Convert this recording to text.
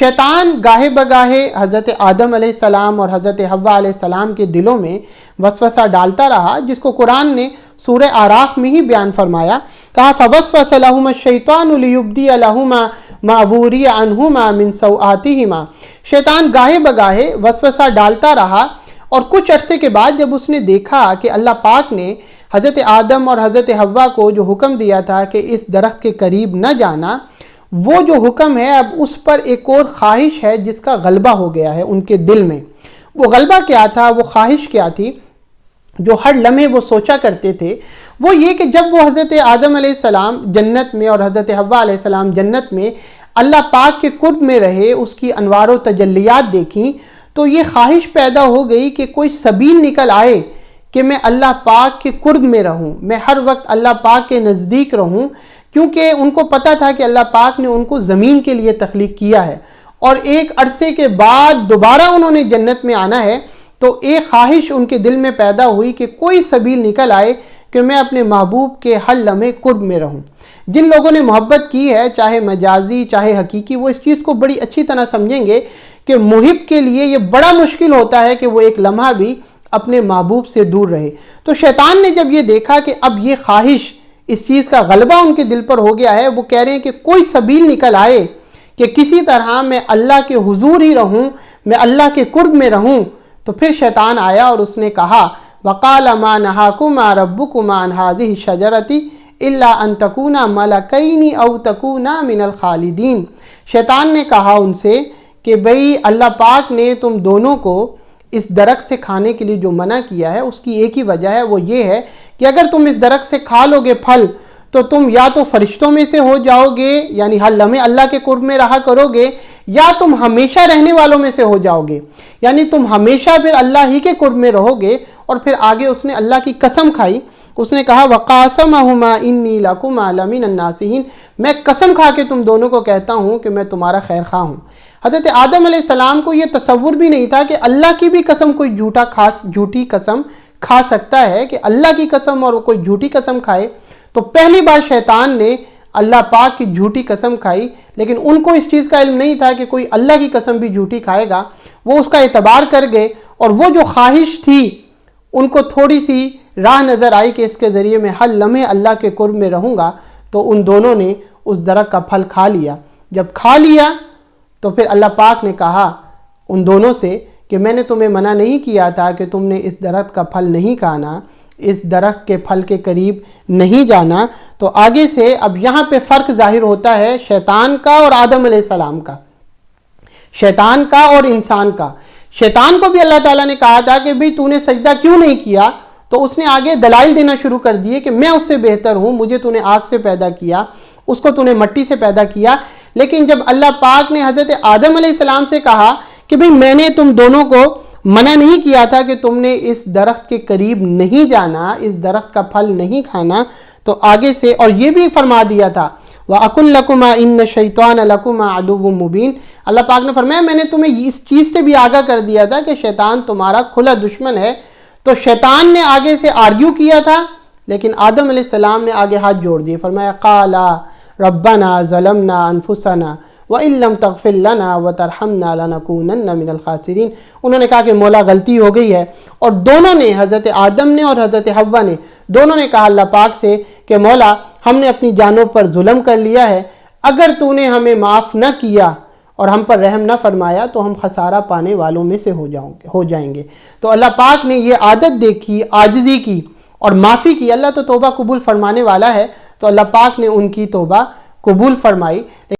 شیطان گاہے بگاہے حضرت آدم علیہ السلام اور حضرت حوا علیہ السلام کے دلوں میں وسوسہ ڈالتا رہا، جس کو قرآن نے سورہ اعراف میں ہی بیان فرمایا، کہا فَوَسْوَسَ لَهُمَا الشَّيْطَانُ لِيُبْدِيَ لَهُمَا مَا بُورِيَ عَنْهُمَا مِنْ سَوْآتِهِمَا۔ شیطان گاہے بگاہے وسوسہ ڈالتا رہا، اور کچھ عرصے کے بعد جب اس نے دیکھا کہ اللہ پاک نے حضرت آدم اور حضرت حوا کو جو حکم دیا تھا کہ اس درخت کے قریب نہ جانا، وہ جو حکم ہے اب اس پر ایک اور خواہش ہے جس کا غلبہ ہو گیا ہے ان کے دل میں۔ وہ غلبہ کیا تھا، وہ خواہش کیا تھی جو ہر لمحے وہ سوچا کرتے تھے؟ وہ یہ کہ جب وہ حضرت آدم علیہ السلام جنت میں اور حضرت حوا علیہ السلام جنت میں اللہ پاک کے قرب میں رہے، اس کی انوار و تجلیات دیکھیں، تو یہ خواہش پیدا ہو گئی کہ کوئی سبیل نکل آئے کہ میں اللہ پاک کے قرب میں رہوں، میں ہر وقت اللہ پاک کے نزدیک رہوں، کیونکہ ان کو پتہ تھا کہ اللہ پاک نے ان کو زمین کے لیے تخلیق کیا ہے، اور ایک عرصے کے بعد دوبارہ انہوں نے جنت میں آنا ہے، تو ایک خواہش ان کے دل میں پیدا ہوئی کہ کوئی سبیل نکل آئے کہ میں اپنے محبوب کے ہر لمحے قرب میں رہوں۔ جن لوگوں نے محبت کی ہے، چاہے مجازی چاہے حقیقی، وہ اس چیز کو بڑی اچھی طرح سمجھیں گے کہ محب کے لیے یہ بڑا مشکل ہوتا ہے کہ وہ ایک لمحہ بھی اپنے محبوب سے دور رہے۔ تو شیطان نے جب یہ دیکھا کہ اب یہ خواہش، اس چیز کا غلبہ ان کے دل پر ہو گیا ہے، وہ کہہ رہے ہیں کہ کوئی سبیل نکل آئے کہ کسی طرح میں اللہ کے حضور ہی رہوں، میں اللہ کے قرب میں رہوں۔ تو پھر شیطان آیا اور اس نے کہا وَقَالَ مَا نَهَاكُمَا رَبُّكُمَا عَنْ هَٰذِهِ الشَّجَرَةِ إِلَّا أَن تَكُونَا مَلَكَيْنِ أَوْ تَكُونَا مِنَ الْخَالِدِينَ۔ شیطان نے کہا ان سے کہ بھئی اللہ پاک نے تم دونوں کو اس درخت سے کھانے کے لیے جو منع کیا ہے، اس کی ایک ہی وجہ ہے، وہ یہ ہے کہ اگر تم اس درخت سے کھا لو گے پھل، تو تم یا تو فرشتوں میں سے ہو جاؤ گے، یعنی ہر لمحے اللہ کے قرب میں رہا کرو گے، یا تم ہمیشہ رہنے والوں میں سے ہو جاؤ گے، یعنی تم ہمیشہ پھر اللہ ہی کے قرب میں رہو گے۔ اور پھر آگے اس نے اللہ کی قسم کھائی، اس نے کہا وَقَاسَمَهُمَا إِنِّي لَكُمَا لَمِنَ النَّاصِحِينَ، میں قسم کھا کے تم دونوں کو کہتا ہوں کہ میں تمہارا خیر خواہ ہوں۔ حضرت آدم علیہ السلام کو یہ تصور بھی نہیں تھا کہ اللہ کی بھی قسم کوئی جھوٹی قسم کھا سکتا ہے، کہ اللہ کی قسم اور کوئی جھوٹی قسم کھائے۔ تو پہلی بار شیطان نے اللہ پاک کی جھوٹی قسم کھائی، لیکن ان کو اس چیز کا علم نہیں تھا کہ کوئی اللہ کی قسم بھی جھوٹی کھائے گا۔ وہ اس کا اعتبار کر گئے، اور وہ جو خواہش تھی ان کو تھوڑی سی راہ نظر آئی کہ اس کے ذریعے میں ہر لمحے اللہ کے قرب میں رہوں گا، تو ان دونوں نے اس درخت کا پھل کھا لیا۔ جب کھا لیا تو پھر اللہ پاک نے کہا ان دونوں سے کہ میں نے تمہیں منع نہیں کیا تھا کہ تم نے اس درخت کا پھل نہیں کھانا، اس درخت کے پھل کے قریب نہیں جانا۔ تو آگے سے اب یہاں پہ فرق ظاہر ہوتا ہے شیطان کا اور آدم علیہ السلام کا، شیطان کا اور انسان کا۔ شیطان کو بھی اللہ تعالیٰ نے کہا تھا کہ بھئی تو نے سجدہ کیوں نہیں کیا، تو اس نے آگے دلائل دینا شروع کر دیے کہ میں اس سے بہتر ہوں، مجھے تو نے آگ سے پیدا کیا، اس کو تو نے مٹی سے پیدا کیا۔ لیکن جب اللہ پاک نے حضرت آدم علیہ السلام سے کہا کہ بھئی میں نے تم دونوں کو منع نہیں کیا تھا کہ تم نے اس درخت کے قریب نہیں جانا، اس درخت کا پھل نہیں کھانا، تو آگے سے اور یہ بھی فرما دیا تھا وَأَقُلْ لَكُمَا إِنَّ الشَّيْطَانَ لَكُمَا عَدُوٌّ مُّبِينٌ۔ اللہ پاک نے فرمایا میں نے تمہیں اس چیز سے بھی آگاہ کر دیا تھا کہ شیطان تمہارا کھلا دشمن ہے۔ تو شیطان نے آگے سے آرگیو کیا تھا، لیکن آدم علیہ السلام نے آگے ہاتھ جوڑ دیے، فرمایا قَالَا رَبَّنَا ظَلَمْنَا أَنفُسَنَا وَإِن لَّمْ تَغْفِرْ لَنَا وَتَرْحَمْنَا لَنَكُونَنَّ مِنَ الْخَاسِرِينَ۔ انہوں نے کہا کہ مولا غلطی ہو گئی ہے، اور دونوں نے، حضرت آدم نے اور حضرت حوا نے، دونوں نے کہا اللہ پاک سے کہ مولا ہم نے اپنی جانوں پر ظلم کر لیا ہے، اگر تو نے ہمیں معاف نہ کیا اور ہم پر رحم نہ فرمایا تو ہم خسارہ پانے والوں میں سے ہو جائیں گے۔ تو اللہ پاک نے یہ عادت دیکھی، عاجزی کی اور معافی کی۔ اللہ تو توبہ قبول فرمانے والا ہے، تو اللہ پاک نے ان کی توبہ قبول فرمائی۔